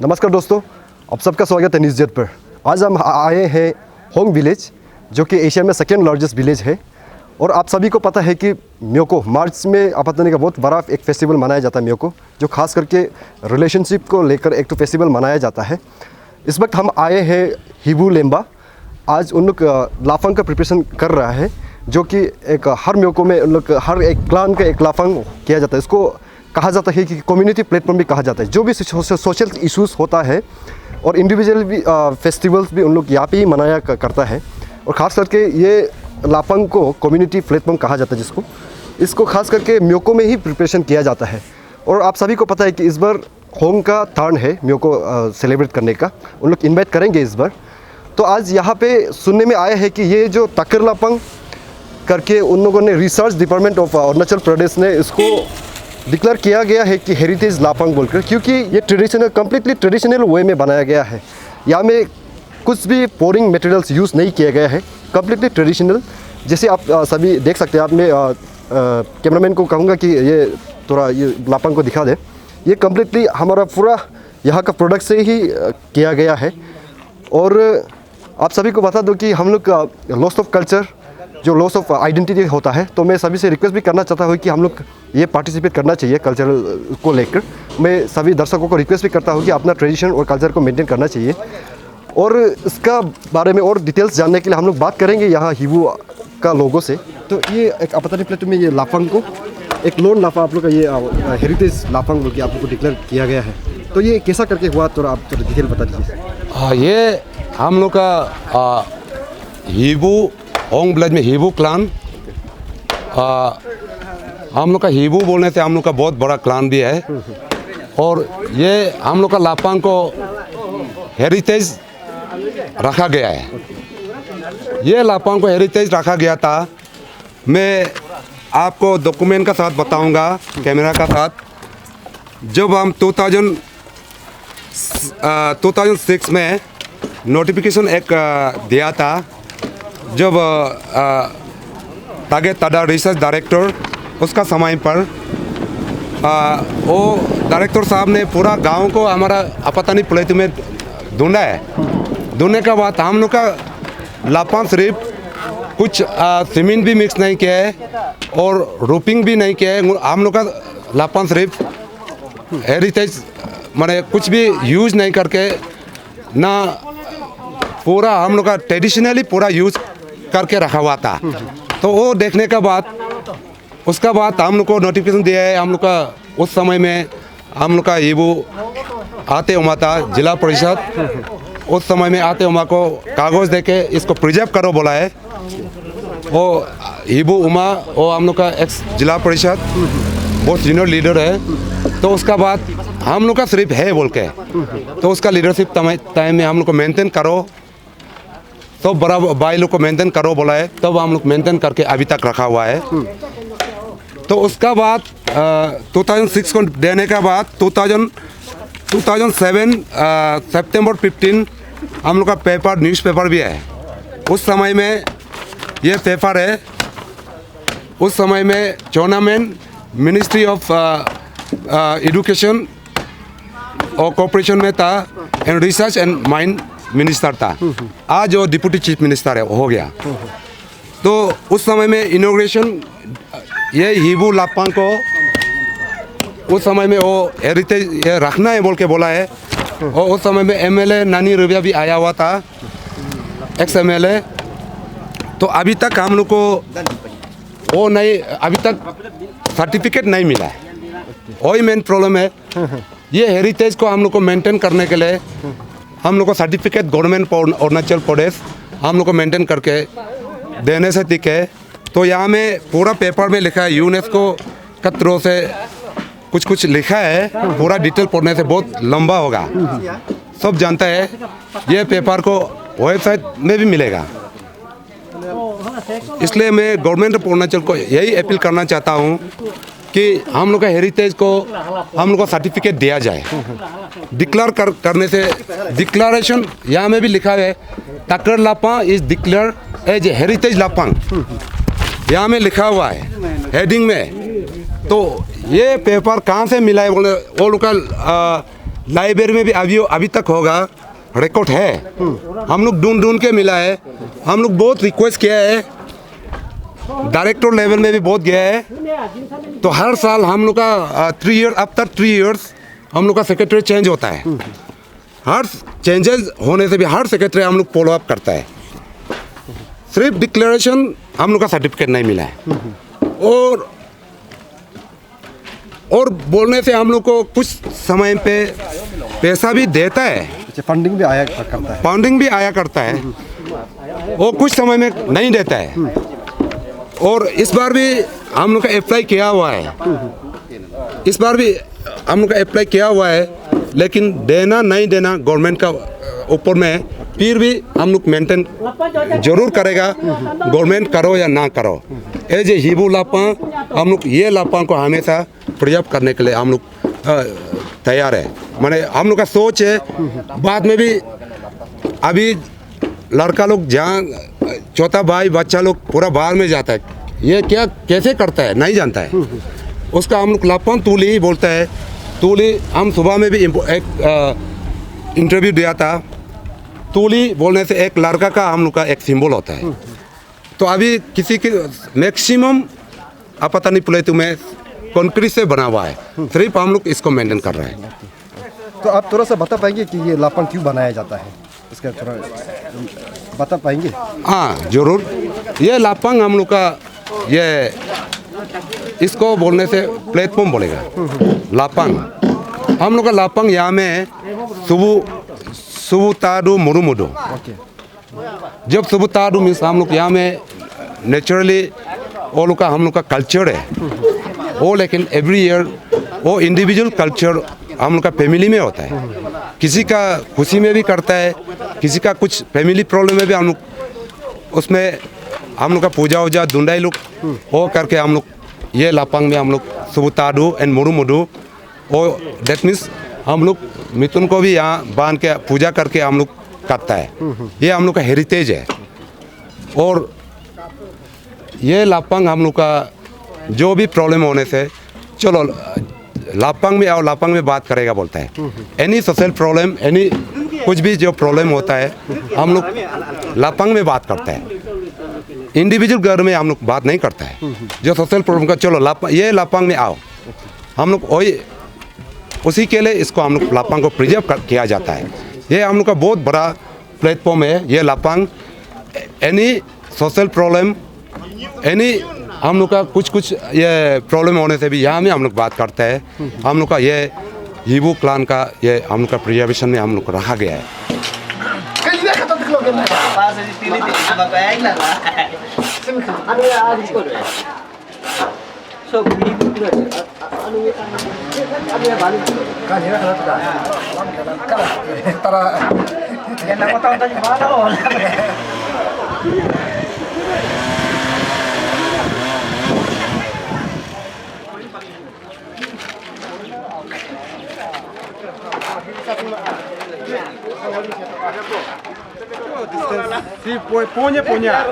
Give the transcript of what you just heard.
नमस्कार दोस्तों, आप सबका स्वागत है न्यूज़ जेट पर। आज हम आए हैं होंग विलेज, जो कि एशिया में सेकेंड लार्जेस्ट विलेज है। और आप सभी को पता है कि म्योको मार्च में आपातनी का बहुत बड़ा एक फेस्टिवल मनाया जाता है म्योको, जो खास करके रिलेशनशिप को लेकर एक तो फेस्टिवल मनाया जाता है। इस वक्त हम आए हैं हिबू लेम्बा। आज उन लोग लाफंग का प्रिपरेशन कर रहा है, जो कि एक हर म्योको में उन लोग हर एक क्लान का एक लाफंग किया जाता है। इसको कहा जाता है कि कम्युनिटी प्लेटफॉर्म भी कहा जाता है। जो भी सोशल इश्यूज़ होता है और इंडिविजुअल भी फेस्टिवल्स भी उन लोग यहाँ पे ही मनाया करता है। और ख़ास करके ये लाफंग को कम्युनिटी प्लेटफॉर्म कहा जाता है, इसको खास करके म्योको में ही प्रिपरेशन किया जाता है। और आप सभी को पता है कि इस बार होंग का टर्न है म्योको सेलिब्रेट करने का, उन लोग इन्वाइट करेंगे इस बार। तो आज यहाँ पे सुनने में आया है कि ये जो तकर लाफंग करके उन लोगों ने research department of Arunachal Pradesh ने इसको डिक्लेयर किया गया है कि हेरिटेज लाफंग बोलकर, क्योंकि ये ट्रेडिशनल कम्प्लीटली ट्रेडिशनल वे में बनाया गया है। यहाँ में कुछ भी पोरिंग मटेरियल्स यूज़ नहीं किया गया है, कम्प्लीटली ट्रेडिशनल। जैसे आप सभी देख सकते हैं। आप मैं कैमरामैन को कहूँगा कि ये थोड़ा ये लाफंग को दिखा दे। ये कम्प्लीटली हमारा पूरा यहाँ का प्रोडक्ट से ही किया गया है। और आप सभी को बता दो कि हम लोग का लॉस ऑफ कल्चर, जो लॉस ऑफ आइडेंटिटी होता है, तो मैं सभी से रिक्वेस्ट भी करना चाहता हूँ कि हम लोग ये पार्टिसिपेट करना चाहिए कल्चरल को लेकर। मैं सभी दर्शकों को रिक्वेस्ट भी करता हूँ कि अपना ट्रेडिशन और कल्चर को मेंटेन करना चाहिए। और इसका बारे में और डिटेल्स जानने के लिए हम लोग बात करेंगे यहाँ हिबू का लोगों से। तो ये एक आपातनी प्लेट में ये लाफंग को एक लोन लाफा आप लोग का ये हेरिटेज लाफंग बोल के आप लोग को डिक्लेयर किया गया है। तो ये कैसा करके हुआ, तो आप थोड़ा डिटेल बता दीजिए। ये हम लोग का हिबू होंग विलेज में हिबू क्लान, हम लोग का हिबू बोलने से हम लोग का बहुत बड़ा क्लान भी है। और ये हम लोग का लाफंग को हेरिटेज रखा गया है। ये लाफंग को हेरिटेज रखा गया था। मैं आपको डॉक्यूमेंट का साथ बताऊंगा, कैमरा का साथ। जब हम 2006 में नोटिफिकेशन एक दिया था, जब तागे तादा रिसर्च डायरेक्टर उसका समय पर वो डायरेक्टर साहब ने पूरा गांव को हमारा आपातनी प्लेट में ढूंढा है। ढूंढने के बाद हम लोग का लाफंग सिर्फ कुछ सीमेंट भी मिक्स नहीं किया है और रूपिंग भी नहीं किया है। हम लोग का लाफंग सिर्फ हेरिटेज माने कुछ भी यूज़ नहीं करके, ना पूरा हम लोग का ट्रेडिशनली पूरा यूज़ करके रखा हुआ था। तो वो देखने के बाद उसका बाद हम लोग को नोटिफिकेशन दिया है। हम लोग का उस समय में हम लोग का हिबू आते उमा था जिला परिषद, उस समय में आते उमा को कागज़ देके इसको प्रिजर्व करो बोला है। वो हिबू उमा वो हम लोग का एक्स जिला परिषद बहुत सीनियर लीडर है। तो उसका बाद हम लोग का सिर्फ है बोल के, तो उसका लीडरशिप टाइम में हम लोग को मेंटेन करो, तो बड़ा भाई लोग को मेंटेन करो बोला है। तब हम लोग मेंटेन करके अभी तक रखा हुआ है। तो उसका बाद 2006 को देने के बाद 2007 सितंबर 15 हम लोग का पेपर न्यूज़पेपर भी है। उस समय में ये पेपर है। उस समय में टूर्नामेंट मिनिस्ट्री ऑफ एजुकेशन और कॉर्पोरेशन में था, and research and mind minister था। आज वो डिप्टी चीफ मिनिस्टर है, हो गया। तो उस समय में इनॉग्रेशन ये हिबू लाफंग को उस समय में वो हेरिटेज रखना है बोल के बोला है। और उस समय में एमएलए नानी रुबिया भी आया हुआ था, एक्स एमएलए। तो अभी तक हम लोग को वो नहीं, अभी तक सर्टिफिकेट नहीं मिला है। वही मेन प्रॉब्लम है। ये हेरिटेज को हम लोग को मेंटेन करने के लिए हम लोग को सर्टिफिकेट गवर्नमेंट अरुणाचल प्रदेश हम लोग को मेंटेन करके देने से ठीक है। तो यहाँ में पूरा पेपर में लिखा है, यूनेस्को का थ्रू से कुछ कुछ लिखा है। पूरा डिटेल पढ़ने से बहुत लंबा होगा, सब जानता है। ये पेपर को वेबसाइट में भी मिलेगा। इसलिए मैं गवर्नमेंट अरुणाचल को यही अपील करना चाहता हूँ कि हम लोग का हेरिटेज को हम लोग को सर्टिफिकेट दिया जाए। डिक्लेयर करने से डिक्लेरेशन यहाँ में भी लिखा है, तकर लाफंग इज डिक्लेयर एज हेरिटेज लाफंग, यहाँ में लिखा हुआ है हेडिंग में। तो ये पेपर कहाँ से मिला है बोले, वो लोग का लाइब्रेरी में भी अभी तक होगा, रिकॉर्ड है। हम लोग ढूंढ ढूंढ के मिला है। हम लोग बहुत रिक्वेस्ट किया है, डायरेक्टर लेवल में भी बहुत गया है। तो हर साल हम लोग का 3 ईयर, आफ्टर 3 इयर्स हम लोग का सेक्रेटरी चेंज होता है। हर चेंजेस होने से भी हर सेक्रेटरी हम लोग फॉलो अप करता है। सिर्फ डिक्लेरेशन हम लोग का सर्टिफिकेट नहीं मिला है। और बोलने से हम लोग को कुछ समय पे पैसा भी देता है, अच्छा, फंडिंग भी आया करता है। फंडिंग भी आया करता है, वो कुछ समय में नहीं देता है। और इस बार भी हम लोग का अप्लाई किया हुआ है, इस बार भी हम लोग का अप्लाई किया हुआ है, लेकिन देना नहीं देना गवर्नमेंट का ऊपर में, फिर भी हम लोग मेंटेन जरूर करेगा, गवर्नमेंट करो या ना करो। एज ए हिबू लापा हम लोग ये लापा को हमेशा प्रिजर्व करने के लिए हम लोग तैयार है। माने हम लोग का सोच है, बाद में भी अभी लड़का लोग जहाँ चौथा भाई बच्चा लोग पूरा बाहर में जाता है, ये क्या कैसे करता है नहीं जानता है। उसका हम लोग लापन तूली ही बोलता है। तूली हम सुबह में भी एक इंटरव्यू दिया था। तूली बोलने से एक लड़का का हम लोग का एक सिंबल होता है। तो अभी किसी की मैक्सिमम आपातानी प्लेटू में कंक्रीट से बना हुआ है, सिर्फ हम लोग इसको मेंटेन कर रहे हैं। तो आप थोड़ा सा बता पाएंगे कि ये लापंग क्यों बनाया जाता है, इसका थोड़ा बता पाएंगे? हाँ जरूर। ये लापंग हम लोग का ये इसको बोलने से प्लेटफॉर्म बोलेगा लापंग। हम लोग का लापंग यहाँ में सुबु ताडू मुरुमुडू। जब सुबु ताडू मीन्स हम लोग यहाँ में नेचुरली वो लोग का हम लोग का कल्चर है वो, लेकिन एवरी ईयर वो इंडिविजुअल कल्चर हम लोग का फैमिली में होता है। किसी का खुशी में भी करता है, किसी का कुछ फैमिली प्रॉब्लम में भी हम लोग उसमें हम लोग का पूजा वूजा दुंडाई लोग वो करके हम लोग ये लापंग में हम लोग सुबुताडू एंड मुरुमुडू और दैट मीन्स हम लोग मिथुन को भी यहाँ बांध के पूजा करके हम लोग करता है। ये हम लोग का हेरिटेज है। और ये लापंग हम लोग का जो भी प्रॉब्लम होने से चलो लापंग में आओ, लापंग में बात करेगा बोलता है। एनी सोशल प्रॉब्लम, एनी कुछ भी जो प्रॉब्लम होता है हम लोग लापंग में बात करता है। इंडिविजुअल घर में हम लोग बात नहीं करता है। जो सोशल प्रॉब्लम का चलो ये लापंग में आओ, हम लोग वही उसी के लिए इसको हम लोग लापंग को प्रिजर्व किया जाता है। ये हम लोग का बहुत बड़ा प्लेटफॉर्म है ये लापंग। एनी सोशल प्रॉब्लम, एनी हम लोग का कुछ ये प्रॉब्लम होने से भी यहाँ में हम लोग बात करते हैं। हम लोग का ये हिबू क्लान का ये हम लोग का प्रिजर्वेशन में हम लोग को रखा गया है। Sí, pues puña. Puña.